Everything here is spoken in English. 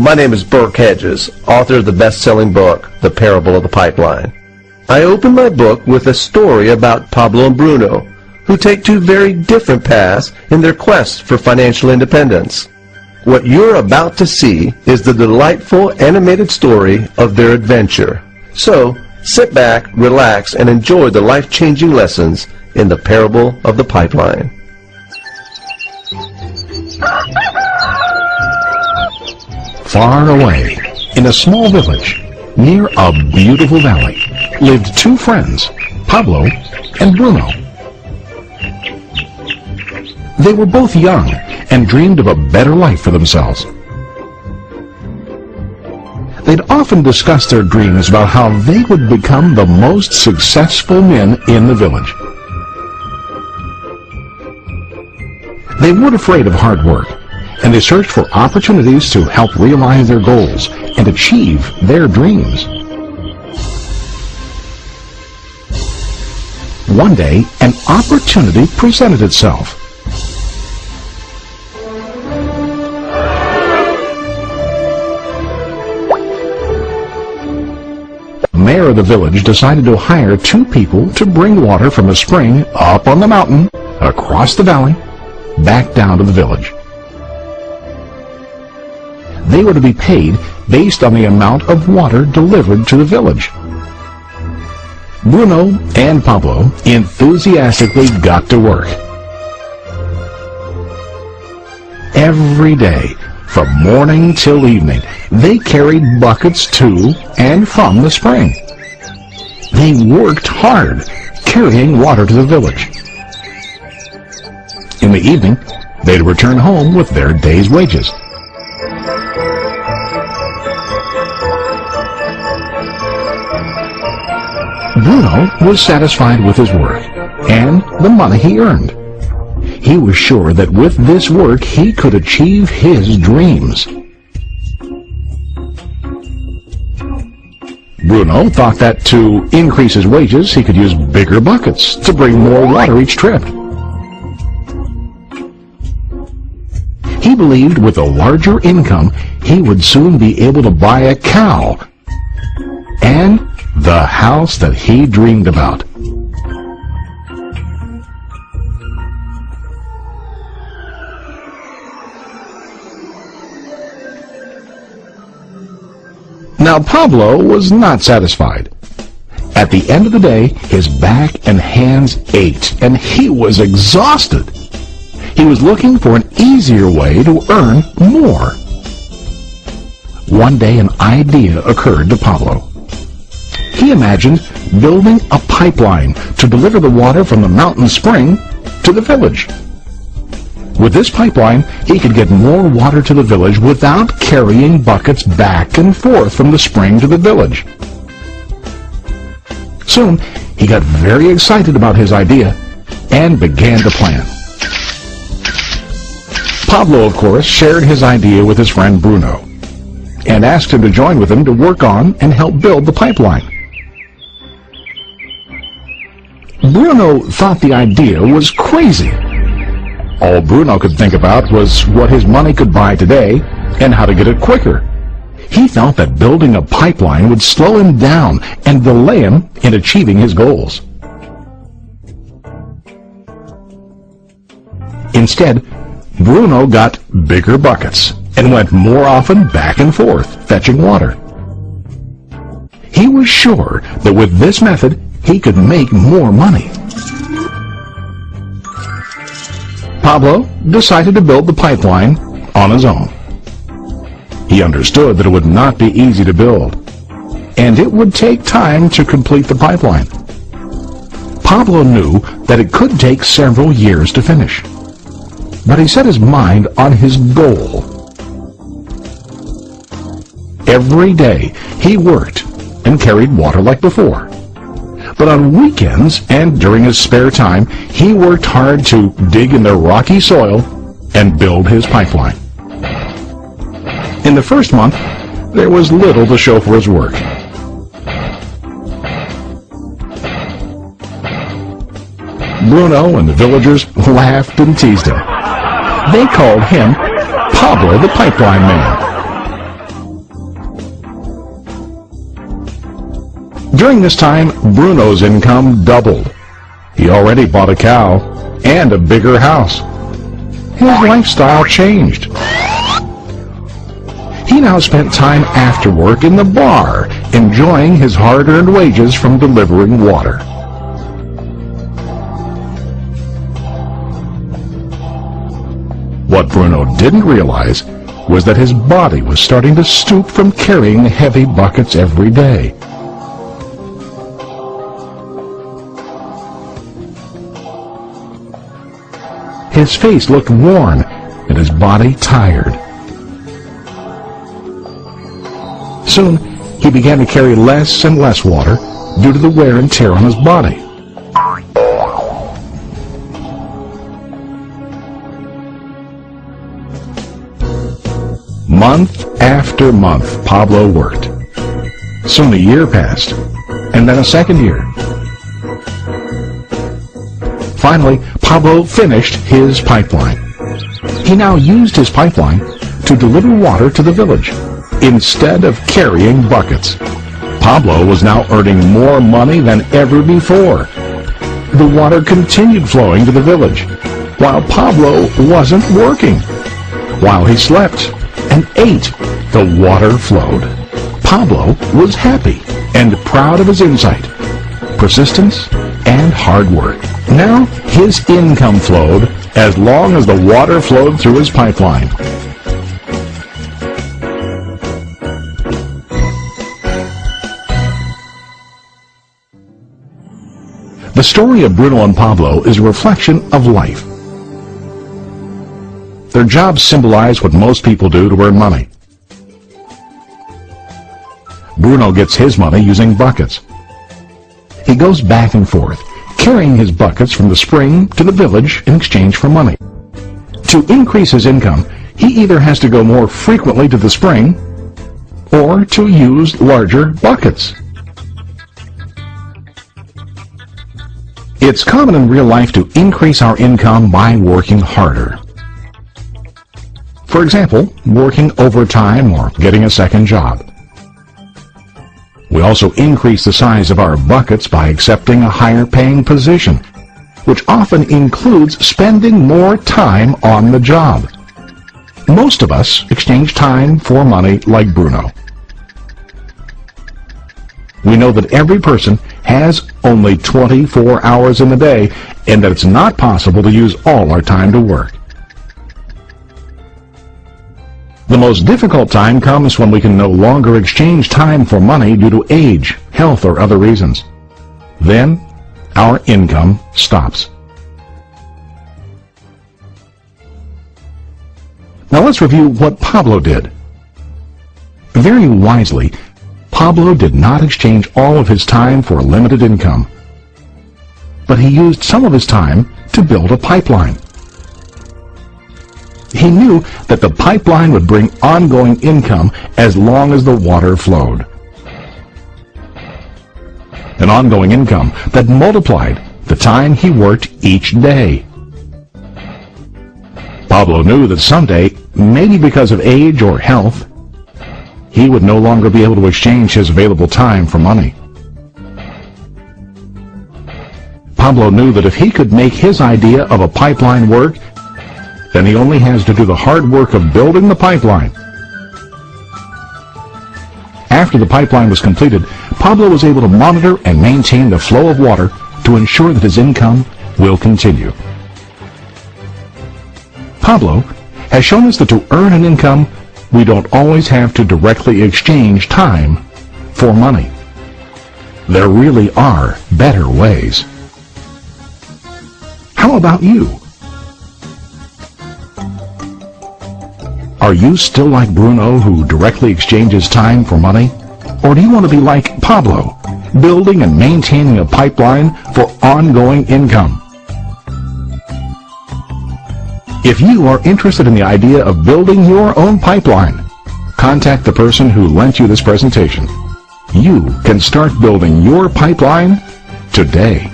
My name is Burke Hedges, author of the best-selling book, The Parable of the Pipeline. I open my book with a story about Pablo and Bruno, who take two very different paths in their quest for financial independence. What you're about to see is the delightful animated story of their adventure. So, sit back, relax, and enjoy the life-changing lessons in The Parable of the Pipeline. Far away, in a small village, near a beautiful valley, lived two friends, Pablo and Bruno. They were both young and dreamed of a better life for themselves. They'd often discussed their dreams about how they would become the most successful men in the village. They weren't afraid of hard work, and they searched for opportunities to help realize their goals and achieve their dreams. One day, an opportunity presented itself. The mayor of the village decided to hire two people to bring water from a spring up on the mountain, across the valley, back down to the village. They were to be paid based on the amount of water delivered to the village. Bruno and Pablo enthusiastically got to work. Every day, from morning till evening, they carried buckets to and from the spring. They worked hard, carrying water to the village. In the evening, they'd return home with their day's wages. Bruno was satisfied with his work and the money he earned. He was sure that with this work he could achieve his dreams. Bruno thought that to increase his wages he could use bigger buckets to bring more water each trip. He believed with a larger income he would soon be able to buy a cow and the house that he dreamed about. Now Pablo was not satisfied. At the end of the day, his back and hands ached, and he was exhausted. He was looking for an easier way to earn more. One day an idea occurred to Pablo. He imagined building a pipeline to deliver the water from the mountain spring to the village. With this pipeline, he could get more water to the village without carrying buckets back and forth from the spring to the village. Soon, he got very excited about his idea and began to plan. Pablo, of course, shared his idea with his friend Bruno and asked him to join with him to work on and help build the pipeline. Bruno thought the idea was crazy. All Bruno could think about was what his money could buy today and how to get it quicker. He felt that building a pipeline would slow him down and delay him in achieving his goals. Instead, Bruno got bigger buckets and went more often back and forth, fetching water. He was sure that with this method, he could make more money. Pablo decided to build the pipeline on his own. He understood that it would not be easy to build, and it would take time to complete the pipeline. Pablo knew that it could take several years to finish, but he set his mind on his goal. Every day he worked and carried water like before. But on weekends and during his spare time, he worked hard to dig in the rocky soil and build his pipeline. In the first month, there was little to show for his work. Bruno and the villagers laughed and teased him. They called him Pablo the Pipeline Man. During this time, Bruno's income doubled. He already bought a cow and a bigger house. His lifestyle changed. He now spent time after work in the bar, enjoying his hard-earned wages from delivering water. What Bruno didn't realize was that his body was starting to stoop from carrying heavy buckets every day. His face looked worn and his body tired. Soon, he began to carry less and less water due to the wear and tear on his body. Month after month, Pablo worked. Soon a year passed, and then a second year. Finally, Pablo finished his pipeline. He now used his pipeline to deliver water to the village instead of carrying buckets. Pablo was now earning more money than ever before. The water continued flowing to the village, while Pablo wasn't working. While he slept and ate, the water flowed. Pablo was happy and proud of his insight, persistence, and hard work. Now his income flowed as long as the water flowed through his pipeline. The story of Bruno and Pablo is a reflection of life. Their jobs symbolize what most people do to earn money. Bruno gets his money using buckets. He goes back and forth, carrying his buckets from the spring to the village in exchange for money. To increase his income, he either has to go more frequently to the spring or to use larger buckets. It's common in real life to increase our income by working harder. For example, working overtime or getting a second job. We also increase the size of our buckets by accepting a higher paying position, which often includes spending more time on the job. Most of us exchange time for money like Bruno. We know that every person has only 24 hours in the day and that it's not possible to use all our time to work. The most difficult time comes when we can no longer exchange time for money due to age, health, or other reasons. Then, our income stops. Now let's review what Pablo did. Very wisely, Pablo did not exchange all of his time for a limited income, but he used some of his time to build a pipeline. He knew that the pipeline would bring ongoing income as long as the water flowed. An ongoing income that multiplied the time he worked each day. Pablo knew that someday, maybe because of age or health, he would no longer be able to exchange his available time for money. Pablo knew that if he could make his idea of a pipeline work, then he only has to do the hard work of building the pipeline. After the pipeline was completed, Pablo was able to monitor and maintain the flow of water to ensure that his income will continue. Pablo has shown us that to earn an income, we don't always have to directly exchange time for money. There really are better ways. How about you? Are you still like Bruno, who directly exchanges time for money? Or do you want to be like Pablo, building and maintaining a pipeline for ongoing income? If you are interested in the idea of building your own pipeline, contact the person who lent you this presentation. You can start building your pipeline today.